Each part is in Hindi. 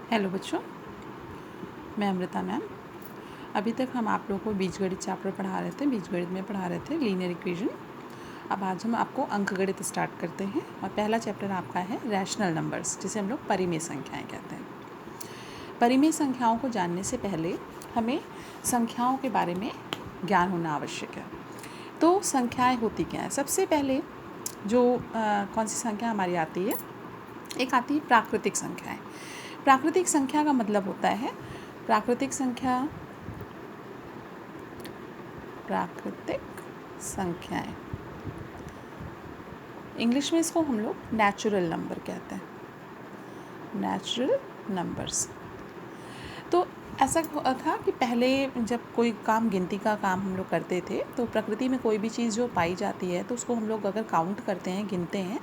हेलो बच्चों, मैं अमृता मैम। अभी तक हम आप लोगों को बीजगणित चैप्टर पढ़ा रहे थे, बीजगणित में पढ़ा रहे थे लीनियर इक्वेशन। अब आज हम आपको अंकगणित स्टार्ट करते हैं और पहला चैप्टर आपका है रैशनल नंबर्स, जिसे हम लोग परिमेय संख्याएं कहते हैं। परिमेय संख्याओं को जानने से पहले हमें संख्याओं के बारे में ज्ञान होना आवश्यक है। तो संख्याएँ होती क्या हैं? सबसे पहले जो कौन सी संख्या हमारी आती है, एक आती है प्राकृतिक संख्याएँ। प्राकृतिक संख्या का मतलब होता है प्राकृतिक संख्याएं, इंग्लिश में इसको हम लोग नेचुरल नंबर कहते हैं, नेचुरल नंबर्स। तो ऐसा था कि पहले जब कोई काम, गिनती का काम हम लोग करते थे, तो प्रकृति में कोई भी चीज़ जो पाई जाती है तो उसको हम लोग अगर काउंट करते हैं, गिनते हैं,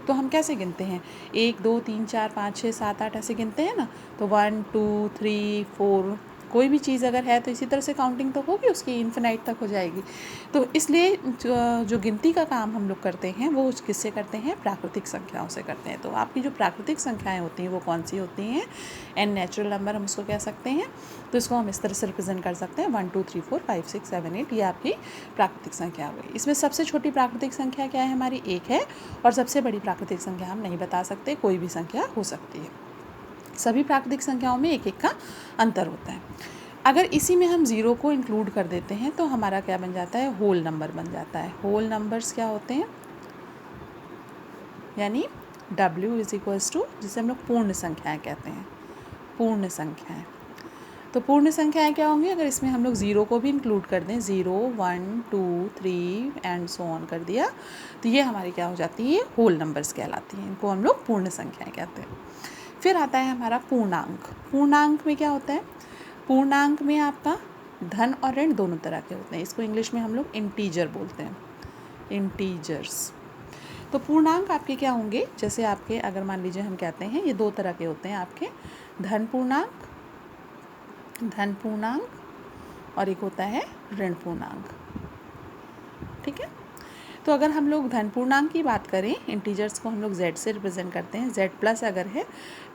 तो हम कैसे गिनते हैं? 1 2 3 4 5 6 7 8 ऐसे गिनते हैं ना। तो 1 2 3 4, कोई भी चीज़ अगर है तो इसी तरह से काउंटिंग तो होगी, उसकी इन्फिनाइट तक हो जाएगी। तो इसलिए जो गिनती का काम हम लोग करते हैं वो किससे करते हैं? प्राकृतिक संख्याओं से करते हैं। तो आपकी जो प्राकृतिक संख्याएं होती हैं वो कौन सी होती हैं? एन नेचुरल नंबर हम उसको कह सकते हैं। तो इसको हम इस तरह से रिप्रेजेंट कर सकते हैं 1 2 3 4 5 6 7 8, ये आपकी प्राकृतिक संख्या हो गई। इसमें सबसे छोटी प्राकृतिक संख्या क्या है? हमारी 1 है। और सबसे बड़ी प्राकृतिक संख्या हम नहीं बता सकते, कोई भी संख्या हो सकती है। सभी प्राकृतिक संख्याओं में एक एक का अंतर होता है। अगर इसी में हम ज़ीरो को इंक्लूड कर देते हैं तो हमारा क्या बन जाता है? होल नंबर बन जाता है। होल नंबर्स क्या होते हैं? यानी W इज इक्वल्स टू, जिसे हम लोग पूर्ण संख्याएं कहते हैं, पूर्ण संख्याएं। तो पूर्ण संख्याएं क्या होंगी? अगर इसमें हम लोग ज़ीरो को भी इंक्लूड कर दें, 0 1 2 3 एंड सो ऑन कर दिया, तो ये हमारी क्या हो जाती है? होल नंबर्स कहलाती हैं। इनको हम लोग पूर्ण संख्याएं कहते हैं। फिर आता है हमारा पूर्णांक। पूर्णांक में क्या होता है? पूर्णांक में आपका धन और ऋण दोनों तरह के होते हैं। इसको इंग्लिश में हम लोग इंटीजर बोलते हैं, इंटीजर्स। तो पूर्णांक आपके क्या होंगे? जैसे आपके, अगर मान लीजिए हम कहते हैं, ये दो तरह के होते हैं आपके, धन पूर्णांक और एक होता है ऋण पूर्णांक। ठीक है। तो अगर हम लोग धन पूर्णांक की बात करें, इंटीजर्स को हम लोग z से रिप्रेजेंट करते हैं। z प्लस अगर है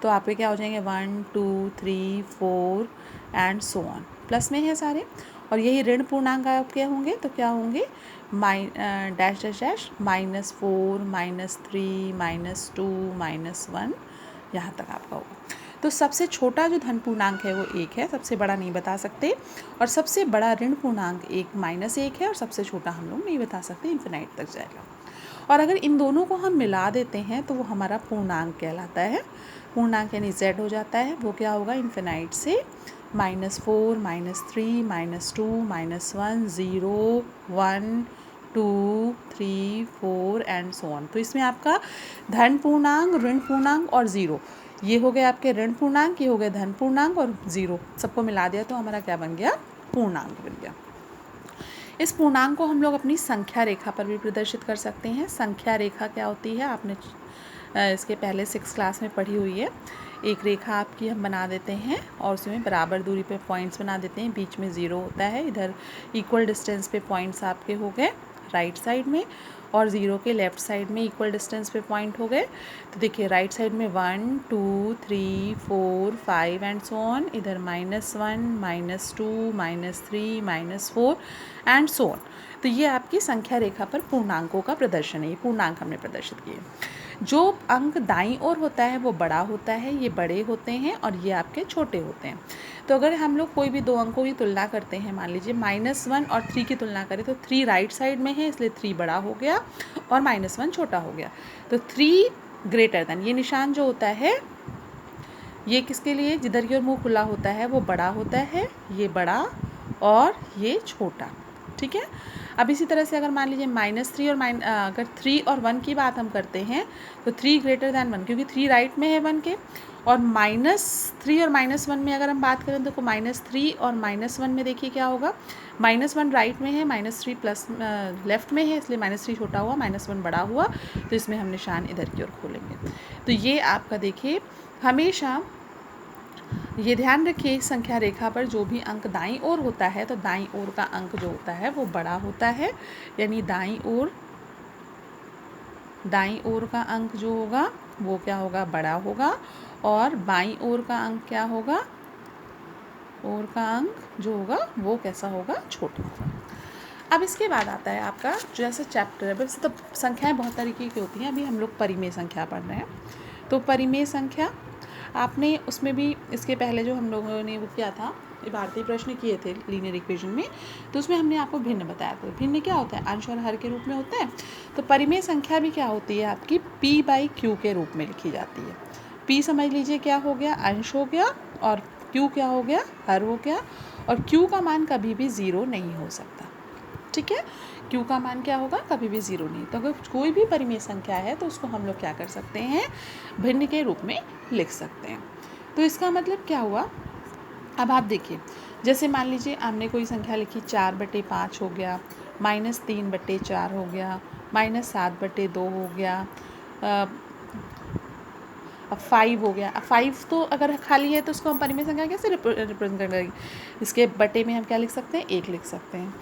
तो आपके क्या हो जाएंगे? 1 2 3 4 एंड सो ऑन, प्लस में है सारे। और यही ऋण पूर्णांक आप क्या होंगे? तो क्या होंगे? डैश डैश डैश -4 -3 -2 -1, यहाँ तक आपका होगा। तो सबसे छोटा जो धन पूर्णांक है वो 1 है, सबसे बड़ा नहीं बता सकते। और सबसे बड़ा ऋण पूर्णांक -1 है, और सबसे छोटा हम लोग नहीं बता सकते, इन्फिनाइट तक जाएगा। और अगर इन दोनों को हम मिला देते हैं तो वो हमारा पूर्णांक कहलाता है। पूर्णांक यानी z हो जाता है। वो क्या होगा? इन्फिनाइट से -4 -3 -2 -1 0 1 2 3 4 एंड सो ऑन। तो इसमें आपका धन पूर्णांक, ऋण पूर्णांक और ज़ीरो, ये हो गए आपके ऋण पूर्णांक, ये हो गए धन पूर्णांक, और ज़ीरो सबको मिला दिया तो हमारा क्या बन गया? पूर्णांक बन गया। इस पूर्णांक को हम लोग अपनी संख्या रेखा पर भी प्रदर्शित कर सकते हैं। संख्या रेखा क्या होती है? आपने इसके पहले 6 क्लास में पढ़ी हुई है। एक रेखा आपकी हम बना देते हैं और उसमें बराबर दूरी पे पॉइंट्स बना देते हैं, बीच में ज़ीरो होता है, इधर इक्वल डिस्टेंस पे पॉइंट्स आपके हो गए राइट साइड में, और ज़ीरो के लेफ़्ट साइड में इक्वल डिस्टेंस पे पॉइंट हो गए। तो देखिए राइट साइड में 1 2 3 4 5 एंड सो ऑन, इधर -1 -2 -3 -4 एंड सो ऑन। तो ये आपकी संख्या रेखा पर पूर्णांकों का प्रदर्शन है। ये पूर्णांक हमने प्रदर्शित किए। जो अंक दाईं ओर होता है वो बड़ा होता है, ये बड़े होते हैं, और ये आपके छोटे होते हैं। तो अगर हम लोग कोई भी दो अंकों की तुलना करते हैं, मान लीजिए -1 और 3 की तुलना करें, तो 3 राइट साइड में है इसलिए 3 बड़ा हो गया और -1 छोटा हो गया। तो 3 ग्रेटर देन, ये निशान जो होता है ये किसके लिए? जिधर की ओर मुँह खुला होता है वो बड़ा होता है, ये बड़ा और ये छोटा। ठीक है। अब इसी तरह से अगर मान लीजिए -3 और अगर 3 और 1 की बात हम करते हैं तो 3 ग्रेटर दैन 1, क्योंकि 3 राइट में है 1 के। और -3 और -1 में अगर हम बात करें तो -3 और -1 में देखिए क्या होगा? -1 राइट में है, -3 प्लस लेफ़्ट में है, इसलिए -3 छोटा हुआ, -1 बड़ा हुआ, तो इसमें हम निशान इधर की ओर खोलेंगे। तो ये आपका देखिए, हमेशा ये ध्यान रखिए, संख्या रेखा पर जो भी अंक दाईं ओर होता है तो दाईं ओर का अंक जो होता है वो बड़ा होता है, यानी दाईं ओर का अंक जो होगा वो क्या होगा? बड़ा होगा। और बाईं ओर का अंक क्या होगा, ओर का अंक जो होगा वो कैसा होगा, छोटा होगा। अब इसके बाद आता है आपका जैसे चैप्टर है, वैसे तो संख्याएं बहुत तरीके की होती हैं, अभी हम लोग परिमेय संख्या पढ़ रहे हैं। तो परिमेय संख्या आपने उसमें भी इसके पहले जो हम लोगों ने वो किया था, इबारती प्रश्न किए थे लीनियर इक्वेशन में, तो उसमें हमने आपको भिन्न बताया था। भिन्न क्या होता है, अंश और हर के रूप में होता है। तो परिमेय संख्या भी क्या होती है आपकी p/q के रूप में लिखी जाती है। p समझ लीजिए क्या हो गया, अंश हो गया, और q क्या हो गया, हर हो गया, और q का मान कभी भी 0 नहीं हो सकता। ठीक है, q का मान क्या होगा, कभी भी 0 नहीं। तो अगर कोई भी परिमेय संख्या है तो उसको हम लोग क्या कर सकते हैं, भिन्न के रूप में लिख सकते हैं। तो इसका मतलब क्या हुआ, अब आप देखिए, जैसे मान लीजिए हमने कोई संख्या लिखी 4/5 हो गया, -3/4 हो गया, -7/2 हो गया, अब 5 हो गया। अब 5 तो अगर खाली है तो उसको हम परिमेय संख्या कैसे रिप्रेजेंट करेंगे, इसके बटे में हम क्या लिख सकते हैं, 1 लिख सकते हैं।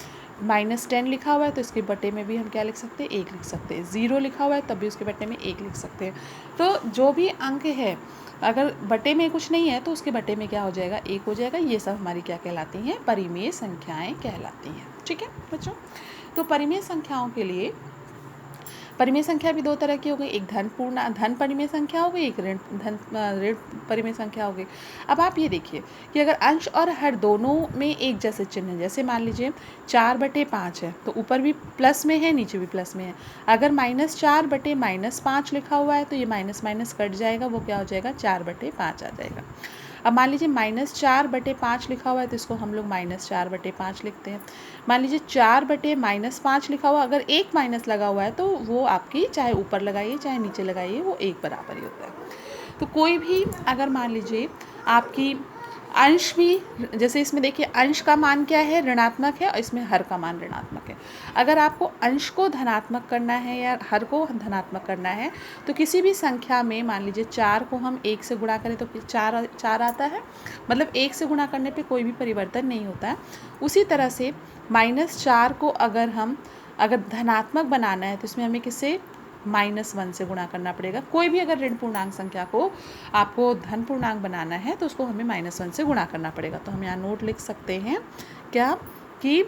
-10 लिखा हुआ है तो इसके बटे में भी हम क्या लिख सकते हैं, 1 लिख सकते हैं। 0 लिखा हुआ है तब भी उसके बटे में 1 लिख सकते हैं। तो जो भी अंक है, अगर बटे में कुछ नहीं है तो उसके बटे में क्या हो जाएगा, 1 हो जाएगा। ये सब हमारी क्या कहलाती हैं, परिमेय संख्याएं कहलाती हैं। ठीक है बच्चों, तो परिमेय संख्याओं के लिए परिमेय संख्या भी दो तरह की हो गई, एक धन परिमेय संख्या हो गई, एक ऋण परिमेय संख्या हो गई। अब आप ये देखिए कि अगर अंश और हर दोनों में एक जैसे चिन्ह है, जैसे मान लीजिए 4/5 है तो ऊपर भी प्लस में है, नीचे भी प्लस में है। अगर -4/-5 लिखा हुआ है तो ये माइनस माइनस कट जाएगा, वो क्या हो जाएगा, 4/5 आ जाएगा। अब मान लीजिए -4/5 लिखा हुआ है तो इसको हम लोग -4/5 लिखते हैं। मान लीजिए 4/-5 लिखा हुआ, अगर एक माइनस लगा हुआ है तो वो आपकी चाहे ऊपर लगाइए चाहे नीचे लगाइए वो एक बराबर ही होता है। तो कोई भी अगर मान लीजिए आपकी अंश भी, जैसे इसमें देखिए अंश का मान क्या है, ऋणात्मक है, और इसमें हर का मान ऋणात्मक है। अगर आपको अंश को धनात्मक करना है या हर को धनात्मक करना है तो किसी भी संख्या में मान लीजिए 4 को हम 1 से गुणा करें तो 4 आता है, मतलब 1 से गुणा करने पे कोई भी परिवर्तन नहीं होता है। उसी तरह से -4 को अगर धनात्मक बनाना है तो इसमें हमें किससे, -1 से गुणा करना पड़ेगा। कोई भी अगर ऋण पूर्णांक संख्या को आपको धन पूर्णांक बनाना है तो उसको हमें -1 से गुणा करना पड़ेगा। तो हम यहाँ नोट लिख सकते हैं क्या, कि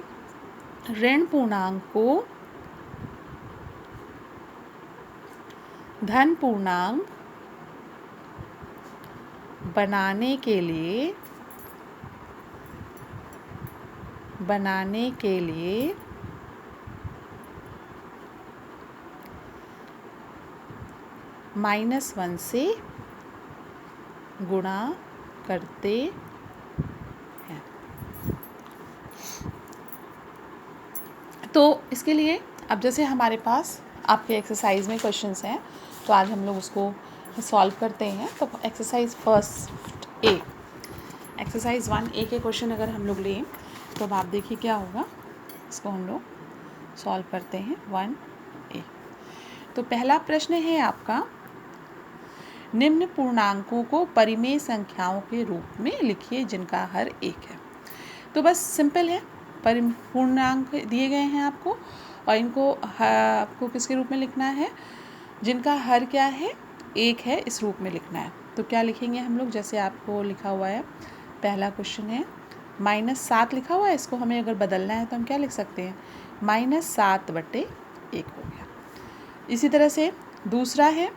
ऋण पूर्णांक को धन पूर्णांक बनाने के लिए -1 से गुणा करते हैं। तो इसके लिए अब जैसे हमारे पास आपके एक्सरसाइज में क्वेश्चंस हैं तो आज हम लोग उसको सॉल्व करते हैं। तो एक्सरसाइज 1A, एक्सरसाइज 1A के क्वेश्चन अगर हम लोग लें तो अब आप देखिए क्या होगा, इसको हम लोग सॉल्व करते हैं 1A। तो पहला प्रश्न है आपका, निम्न पूर्णांकों को परिमेय संख्याओं के रूप में लिखिए जिनका हर 1 है। तो बस सिंपल है, पूर्णांक दिए गए हैं आपको और इनको आपको किसके रूप में लिखना है, जिनका हर क्या है, 1 है, इस रूप में लिखना है। तो क्या लिखेंगे हम लोग, जैसे आपको लिखा हुआ है, पहला क्वेश्चन है -7 लिखा हुआ है, इसको हमें अगर बदलना है तो हम क्या लिख सकते हैं, -7/1 हो गया। इसी तरह से दूसरा है